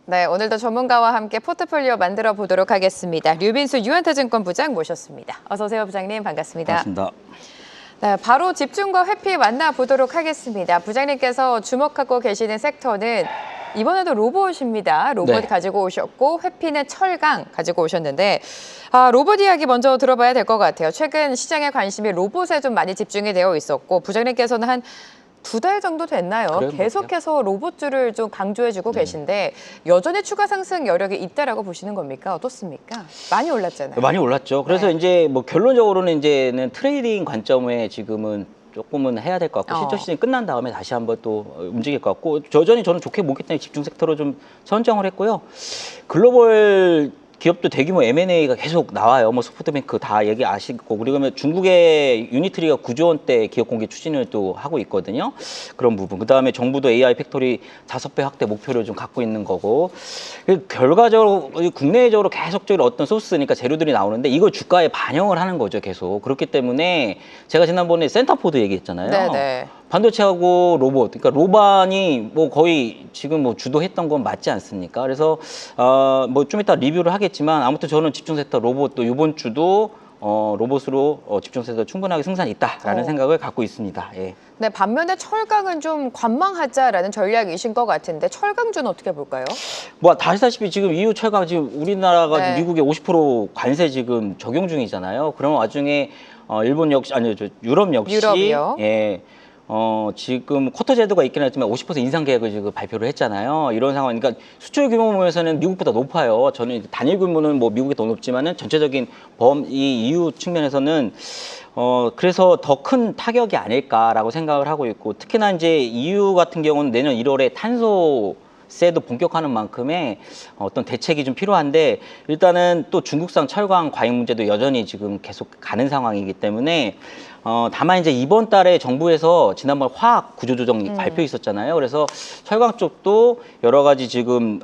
네, 오늘도 전문가와 함께 포트폴리오 만들어 보도록 하겠습니다. 류빈수 유한타증권 부장 모셨습니다. 어서 오세요, 부장님. 반갑습니다. 반갑습니다. 네, 바로 집중과 회피 만나보도록 하겠습니다. 부장님께서 주목하고 계시는 섹터는 이번에도 로봇입니다. 로봇 네. 가지고 오셨고 회피는 철강 가지고 오셨는데 로봇 이야기 먼저 들어봐야 될 것 같아요. 최근 시장의 관심이 로봇에 좀 많이 집중이 되어 있었고 부장님께서는 한 2달 정도 됐나요? 계속해서 로봇주를 좀 강조해주고 계신데 여전히 추가 상승 여력이 있다라고 보시는 겁니까? 어떻습니까? 많이 올랐잖아요. 많이 올랐죠. 그래서 네. 이제 뭐 결론적으로는 이제는 트레이딩 관점에 지금은 조금은 해야 될 것 같고 실전 시즌이 끝난 다음에 다시 한번 또 움직일 것 같고 여전히 저는 좋게 보기 때문에 집중 섹터로 좀 선정을 했고요. 글로벌 기업도 대규모 M&A가 계속 나와요. 뭐 소프트뱅크 다 얘기 아시고 그리고 중국의 유니트리가 9조 원대 기업 공개 추진을 또 하고 있거든요. 그런 부분. 그다음에 정부도 AI 팩토리 5배 확대 목표를 좀 갖고 있는 거고. 결과적으로 국내적으로 계속적으로 어떤 소스니까 재료들이 나오는데 이걸 주가에 반영을 하는 거죠, 계속. 그렇기 때문에 제가 지난번에 센터포드 얘기했잖아요. 네네. 반도체하고 로봇, 그러니까 로반이 뭐 거의 지금 뭐 주도했던 건 맞지 않습니까? 그래서 뭐 좀 이따 리뷰를 하겠지만 아무튼 저는 집중 섹터 로봇 또 이번 주도 로봇으로 집중 섹터 충분하게 승산이 있다라는 생각을 갖고 있습니다. 예. 네, 반면에 철강은 좀 관망하자라는 전략이신 것 같은데 철강주는 어떻게 볼까요? 뭐 다시다시피 지금 EU 철강 지금 우리나라가 네. 미국에 50% 관세 지금 적용 중이잖아요. 그런 와중에 일본 역시 아니요 유럽 역시 유럽이요? 예. 지금 쿼터 제도가 있긴 하지만 50% 인상 계획을 지금 발표를 했잖아요. 이런 상황, 그러니까 수출 규모 면에서는 미국보다 높아요. 저는 단일 규모는 뭐 미국이 더 높지만은 전체적인 이 EU 측면에서는 그래서 더 큰 타격이 아닐까라고 생각을 하고 있고 특히나 이제 EU 같은 경우는 내년 1월에 탄소세도 본격화하는 만큼의 어떤 대책이 좀 필요한데 일단은 또 중국산 철강 과잉 문제도 여전히 지금 계속 가는 상황이기 때문에 다만 이제 이번 달에 정부에서 지난번 화학 구조조정 발표 있었잖아요. 그래서 철강 쪽도 여러 가지 지금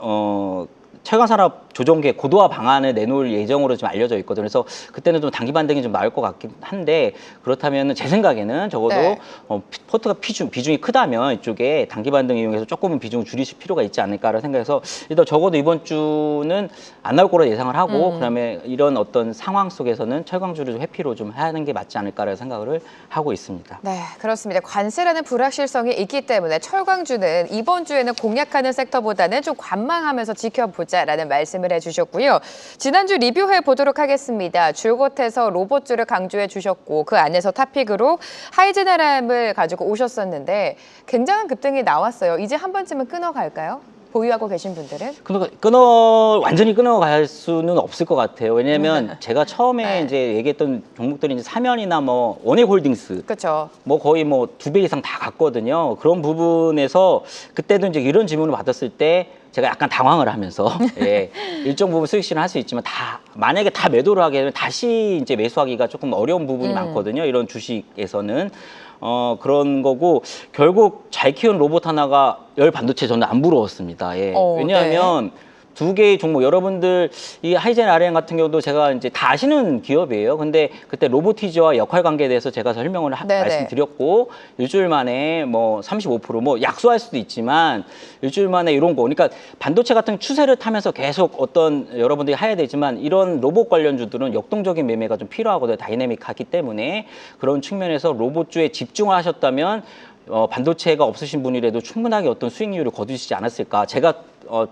철강 산업 조정계 고도화 방안을 내놓을 예정으로 좀 알려져 있거든요. 그래서 그때는 좀 단기 반등이 좀 나올 것 같긴 한데 그렇다면 제 생각에는 적어도 네. 포트가 비중이 크다면 이쪽에 단기 반등 이용해서 조금은 비중을 줄이실 필요가 있지 않을까라는 생각해서 일단 적어도 이번 주는 안 나올 거로 예상을 하고 그다음에 이런 어떤 상황 속에서는 철강주를 좀 회피로 좀 하는 게 맞지 않을까라는 생각을 하고 있습니다. 네, 그렇습니다. 관세라는 불확실성이 있기 때문에 철강주는 이번 주에는 공략하는 섹터보다는 좀 관망하면서 지켜보자라는 말씀을 해주셨고요. 지난주 리뷰해 보도록 하겠습니다. 줄곧 해서 로봇주를 강조해 주셨고 그 안에서 탑픽으로 하이제네람을 가지고 오셨었는데 굉장한 급등이 나왔어요. 이제 한 번쯤은 끊어갈까요? 보유하고 계신 분들은? 완전히 끊어갈 수는 없을 것 같아요. 왜냐면 제가 처음에 네. 이제 얘기했던 종목들이 이제 사면이나 뭐 원액홀딩스 그렇죠. 뭐 거의 뭐 2배 이상 다 갔거든요. 그런 부분에서 그때도 이제 이런 질문을 받았을 때 제가 약간 당황을 하면서 예, 일정 부분 수익 실현할 수 있지만 만약에 다 매도를 하게 되면 다시 이제 매수하기가 조금 어려운 부분이 많거든요. 이런 주식에서는 그런 거고 결국 잘 키운 로봇 하나가 열 반도체 저는 안 부러웠습니다. 예. 왜냐하면 두 개의 종목 여러분들 이 하이젠 RM 같은 경우도 제가 이제 다 아시는 기업이에요. 근데 그때 로보티즈와 역할 관계에 대해서 제가 설명을 말씀드렸고 일주일 만에 뭐 35%뭐 약소할 수도 있지만 일주일 만에 이런 거 그러니까 반도체 같은 추세를 타면서 계속 어떤 여러분들이 해야 되지만 이런 로봇 관련주들은 역동적인 매매가 좀 필요하거든요. 다이내믹하기 때문에 그런 측면에서 로봇주에 집중을 하셨다면 반도체가 없으신 분이라도 충분하게 어떤 수익률을 거두시지 않았을까. 제가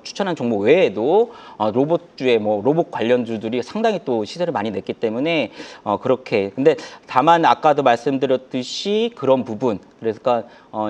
추천한 종목 외에도 로봇주의 뭐 로봇 관련주들이 상당히 또 시세를 많이 냈기 때문에 그렇게. 근데 다만 아까도 말씀드렸듯이 그런 부분. 그러니까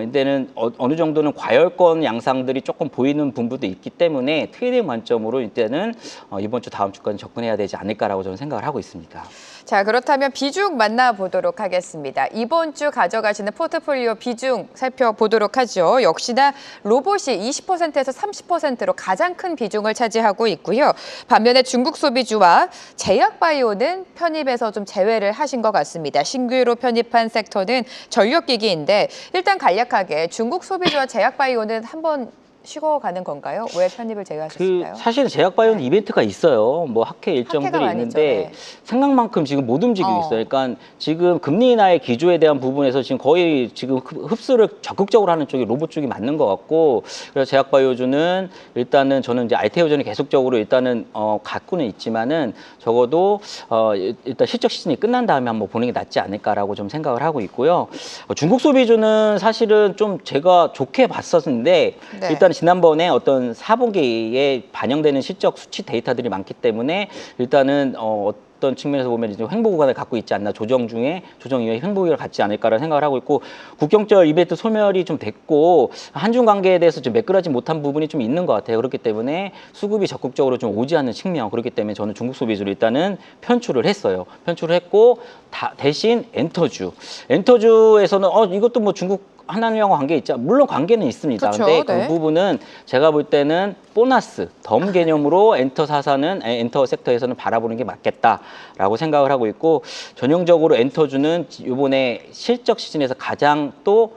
이제는 어느 정도는 과열권 양상들이 조금 보이는 부분도 있기 때문에 트레이딩 관점으로 이제는 이번 주 다음 주까지 접근해야 되지 않을까라고 저는 생각을 하고 있습니다. 자, 그렇다면 비중 만나보도록 하겠습니다. 이번 주 가져가시는 포트폴리오 비중 살펴보도록 하죠. 역시나 로봇이 20%에서 30%로 가장 큰 비중을 차지하고 있고요. 반면에 중국 소비주와 제약바이오는 편입에서 좀 제외를 하신 것 같습니다. 신규로 편입한 섹터는 전력기기인데 일단 간략하게 중국 소비주와 제약바이오는 한번 식어가는 건가요? 왜 편입을 제외하셨을까요? 사실은 제약바이오는 이벤트가 있어요. 뭐 학회 일정들이 학회가 있는데 많이 있죠, 생각만큼 지금 못 움직이고 있어요. 그러니까 지금 금리 인하의 기조에 대한 부분에서 지금 거의 지금 흡수를 적극적으로 하는 쪽이 로봇 쪽이 맞는 것 같고, 그래서 제약바이오주는 일단은 저는 이제 알테오전이 계속적으로 일단은 갖고는 있지만은 적어도 일단 실적 시즌이 끝난 다음에 한번 보는 게 낫지 않을까라고 좀 생각을 하고 있고요. 중국 소비주는 사실은 좀 제가 좋게 봤었는데 네. 일단 지난번에 어떤 4분기에 반영되는 실적 수치 데이터들이 많기 때문에 일단은 어떤 측면에서 보면 이제 횡보 구간을 갖고 있지 않나, 조정 이후에 횡보 구간을 갖지 않을까라는 생각을 하고 있고, 국경절 이벤트 소멸이 좀 됐고 한중 관계에 대해서 좀 매끄러지 못한 부분이 좀 있는 것 같아요. 그렇기 때문에 수급이 적극적으로 좀 오지 않는 측면, 그렇기 때문에 저는 중국 소비주를 일단은 편출을 했어요. 편출을 했고 대신 엔터주에서는 이것도 뭐 중국 하나님하고 관계 있죠. 물론 관계는 있습니다. 그쵸, 근데 네. 그 부분은 제가 볼 때는 보너스, 덤 개념으로 엔터 섹터에서는 바라보는 게 맞겠다라고 생각을 하고 있고, 전형적으로 엔터주는 이번에 실적 시즌에서 가장 또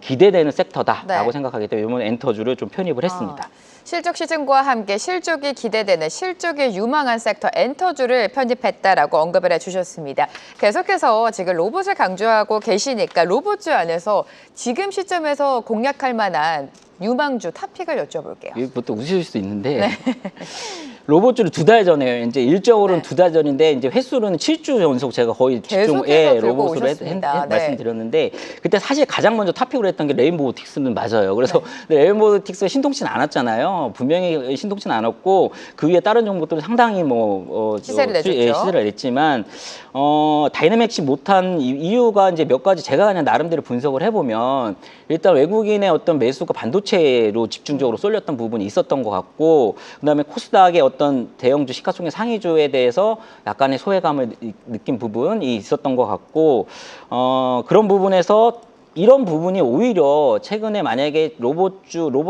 기대되는 섹터다라고 네. 생각하기 때문에 이번 엔터주를 좀 편입을 했습니다. 실적 시즌과 함께 실적이 기대되는 실적이 유망한 섹터 엔터주를 편입했다라고 언급을 해주셨습니다. 계속해서 지금 로봇을 강조하고 계시니까 로봇주 안에서 지금 시점에서 공략할 만한 유망주 탑픽을 여쭤볼게요. 이것도 웃으실 수 있는데 로봇주를 2달 전에 이제 일정으로는 네. 2달 전인데 이제 횟수로는 7주 연속 제가 거의 계속해서 들고 로봇으로 오셨습니다. 네. 말씀드렸는데, 그때 사실 가장 먼저 탑픽으로 했던 게 레인보우틱스는 맞아요. 그래서 레인보우틱스가 신통치는 않았잖아요. 분명히 신통치는 않았고 그 위에 다른 종목들은 상당히 시세를 내줬죠. 시세를 냈지만 다이내믹시 못한 이유가 이제 몇 가지 제가 그냥 나름대로 분석을 해보면, 일단 외국인의 어떤 매수가 반도체로 집중적으로 쏠렸던 부분이 있었던 것 같고, 그다음에 코스닥의 어떤 대형주 시가총액 상위주에 대해서 약간의 소외감을 느낀 부분이 있었던 것 같고, 그런 부분에서 이런 부분이 오히려 최근에 만약에 로봇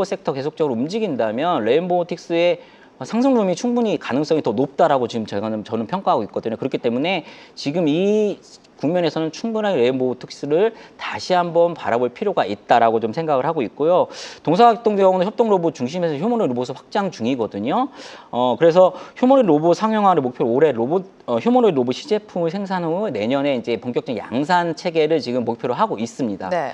섹터 계속적으로 움직인다면 레인보우틱스의 상승룸이 충분히 가능성이 더 높다라고 지금 저는 평가하고 있거든요. 그렇기 때문에 지금 이 국면에서는 충분하게 레인보우틱스를 다시 한번 바라볼 필요가 있다라고 좀 생각을 하고 있고요. 동사각동 경우는 협동 로봇 중심에서 휴머노id 로봇을 확장 중이거든요. 그래서 휴머노id 로봇 상용화를 목표로 올해 휴머노id 로봇 시제품을 생산 후 내년에 이제 본격적인 양산 체계를 지금 목표로 하고 있습니다. 네.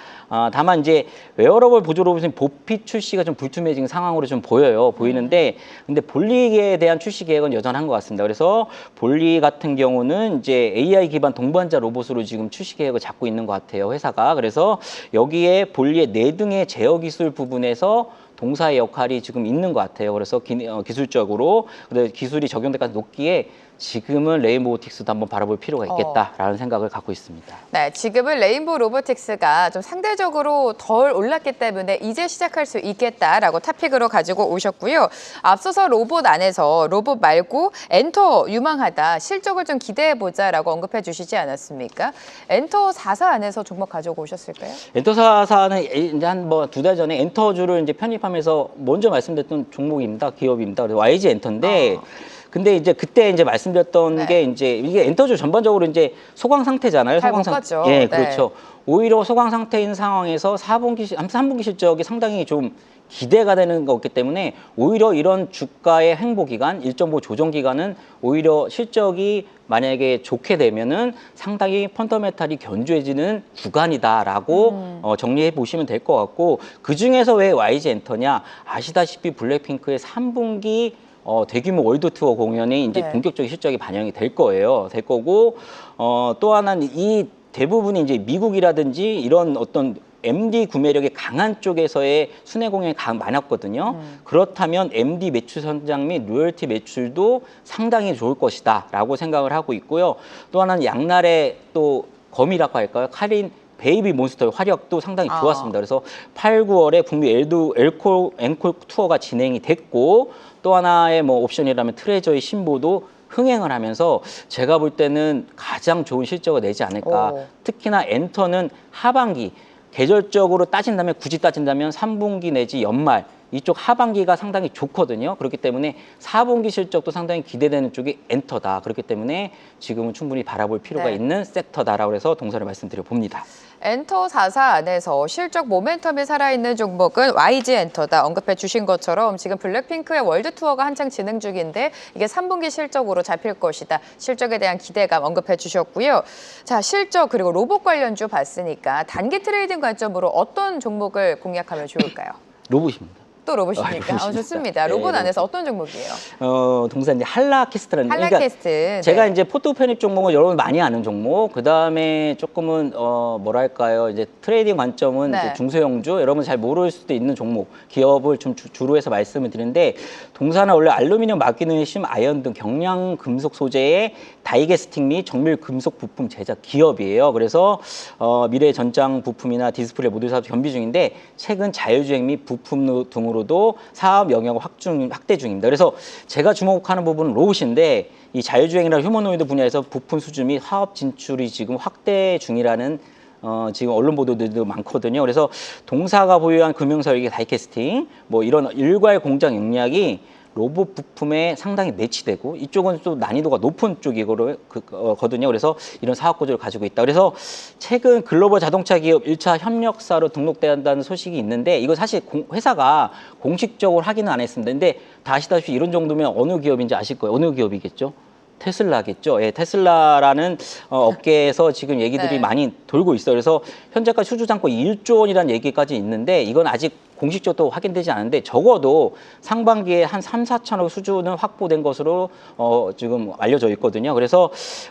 다만 이제 웨어러블 보조 로봇은 보피 출시가 좀 불투명해진 상황으로 좀 보이는데, 근데 볼리에 대한 출시 계획은 여전한 것 같습니다. 그래서 볼리 같은 경우는 이제 AI 기반 동반자 로봇으로 지금 출시 계획을 잡고 있는 것 같아요, 회사가. 그래서 여기에 볼리의 4등의 제어 기술 부분에서 동사의 역할이 지금 있는 것 같아요. 그래서 기술적으로 기술이 적용될까지 높기에 지금은 레인보우틱스도 한번 바라볼 필요가 있겠다라는 생각을 갖고 있습니다. 네, 지금은 레인보우 로보틱스가 좀 상대적으로 덜 올랐기 때문에 이제 시작할 수 있겠다라고 탑픽으로 가지고 오셨고요. 앞서서 로봇 안에서 로봇 말고 엔터 유망하다, 실적을 좀 기대해보자라고 언급해 주시지 않았습니까? 엔터 4사 안에서 종목 가지고 오셨을까요? 엔터사는 이제 한 2달 전에 엔터주를 이제 편입하면서 먼저 말씀드렸던 종목입니다. 기업입니다. 그래서 YG 엔터인데, 근데 이제 그때 이제 말씀드렸던 네. 게 이제 이게 엔터주 전반적으로 이제 소강 상태잖아요. 잘 못 갔죠. 예, 네. 그렇죠. 오히려 소강 상태인 상황에서 3분기 실적이 상당히 좀 기대가 되는 거기 때문에 오히려 이런 주가의 횡보 기간, 일정 부 조정 기간은 오히려 실적이 만약에 좋게 되면은 상당히 펀더멘탈이 견조해지는 구간이다라고 정리해 보시면 될 것 같고, 그 중에서 왜 YG 엔터냐, 아시다시피 블랙핑크의 3분기 대규모 월드 투어 공연이 이제 네. 본격적인 실적이 반영이 될 거고, 또 하나는 이 대부분이 이제 미국이라든지 이런 어떤 MD 구매력이 강한 쪽에서의 순회 공연이 많았거든요. 그렇다면 MD 매출 성장 및 로열티 매출도 상당히 좋을 것이다라고 생각을 하고 있고요. 또 하나는 양날의 또 검이라고 할까요? 카린 베이비 몬스터의 화력도 상당히 좋았습니다. 그래서 8, 9월에 북미 앵콜 투어가 진행이 됐고, 또 하나의 뭐 옵션이라면 트레저의 신보도 흥행을 하면서 제가 볼 때는 가장 좋은 실적을 내지 않을까. 특히나 엔터는 하반기, 계절적으로 굳이 따진다면 3분기 내지 연말, 이쪽 하반기가 상당히 좋거든요. 그렇기 때문에 4분기 실적도 상당히 기대되는 쪽이 엔터다. 그렇기 때문에 지금은 충분히 바라볼 필요가 네. 있는 섹터다라고 해서 동선을 말씀드려 봅니다. 엔터 4사 안에서 실적 모멘텀이 살아있는 종목은 YG 엔터다. 언급해 주신 것처럼 지금 블랙핑크의 월드 투어가 한창 진행 중인데 이게 3분기 실적으로 잡힐 것이다. 실적에 대한 기대감 언급해 주셨고요. 자, 실적 그리고 로봇 관련주 봤으니까 단기 트레이딩 관점으로 어떤 종목을 공략하면 좋을까요? 로봇입니다. 또 로봇입니까? 로봇입니다. 좋습니다. 로봇 네, 안에서 어떤 종목이에요? 동산 이제 할라캐스트라는 할라캐스트. 제가 네. 이제 포트 편입 종목은 여러분 많이 아는 종목. 그 다음에 조금은 뭐랄까요, 이제 트레이딩 관점은 네. 이제 중소형주, 여러분 잘 모를 수도 있는 종목, 기업을 좀 주로 해서 말씀을 드리는데, 동산은 원래 알루미늄, 마그네슘, 아연 등 경량 금속 소재의 다이캐스팅 및 정밀 금속 부품 제작 기업이에요. 그래서 미래 전장 부품이나 디스플레이 모듈 사업 겸비 중인데, 최근 자율주행 및 부품 등으로도 사업 영역을 확대 중입니다. 그래서 제가 주목하는 부분은 로봇인데, 이 자율주행이나 휴머노이드 분야에서 부품 수주 및 사업 진출이 지금 확대 중이라는 지금 언론 보도들도 많거든요. 그래서 동사가 보유한 금융사업의 다이캐스팅, 뭐 이런 일괄 공장 용량이 로봇 부품에 상당히 매치되고, 이쪽은 또 난이도가 높은 쪽이거든요. 그래서 이런 사업 구조를 가지고 있다. 그래서 최근 글로벌 자동차 기업 1차 협력사로 등록된다는 소식이 있는데, 이거 사실 회사가 공식적으로 확인은 안 했습니다. 근데 다 아시다시피 이런 정도면 어느 기업인지 아실 거예요. 어느 기업이겠죠? 테슬라겠죠. 예, 테슬라라는 업계에서 지금 얘기들이 네. 많이 돌고 있어요. 그래서 현재까지 수주 잔고 1조 원이라는 얘기까지 있는데, 이건 아직 공식적으로 확인되지 않은데, 적어도 상반기에 한 3, 4천억 수주는 확보된 것으로 지금 알려져 있거든요. 그래서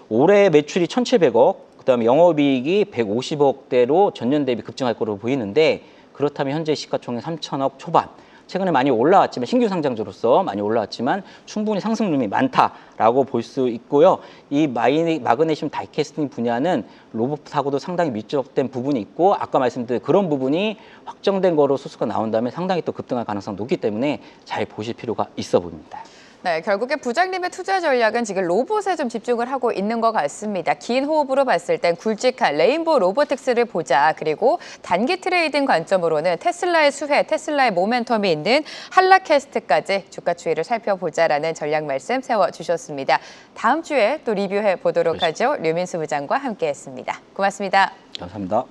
올해 매출이 1,700억, 그다음에 영업이익이 150억대로 전년 대비 급증할 것으로 보이는데, 그렇다면 현재 시가총액 3천억 초반. 최근에 많이 올라왔지만, 신규 상장주로서 많이 올라왔지만 충분히 상승률이 많다라고 볼 수 있고요. 이 마그네슘 다이캐스팅 분야는 로봇하고도 상당히 밀접된 부분이 있고, 아까 말씀드린 그런 부분이 확정된 거로 소스가 나온 다음에 상당히 또 급등할 가능성이 높기 때문에 잘 보실 필요가 있어 보입니다. 네, 결국에 부장님의 투자 전략은 지금 로봇에 좀 집중을 하고 있는 것 같습니다. 긴 호흡으로 봤을 땐 굵직한 레인보우 로보틱스를 보자. 그리고 단기 트레이딩 관점으로는 테슬라의 수혜, 테슬라의 모멘텀이 있는 할라캐스트까지 주가 추이를 살펴보자라는 전략 말씀 세워주셨습니다. 다음 주에 또 리뷰해 보도록 하죠. 류민수 부장과 함께했습니다. 고맙습니다. 감사합니다.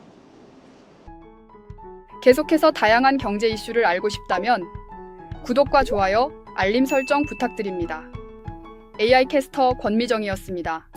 계속해서 다양한 경제 이슈를 알고 싶다면 구독과 좋아요, 알림 설정 부탁드립니다. AI 캐스터 권미정이었습니다.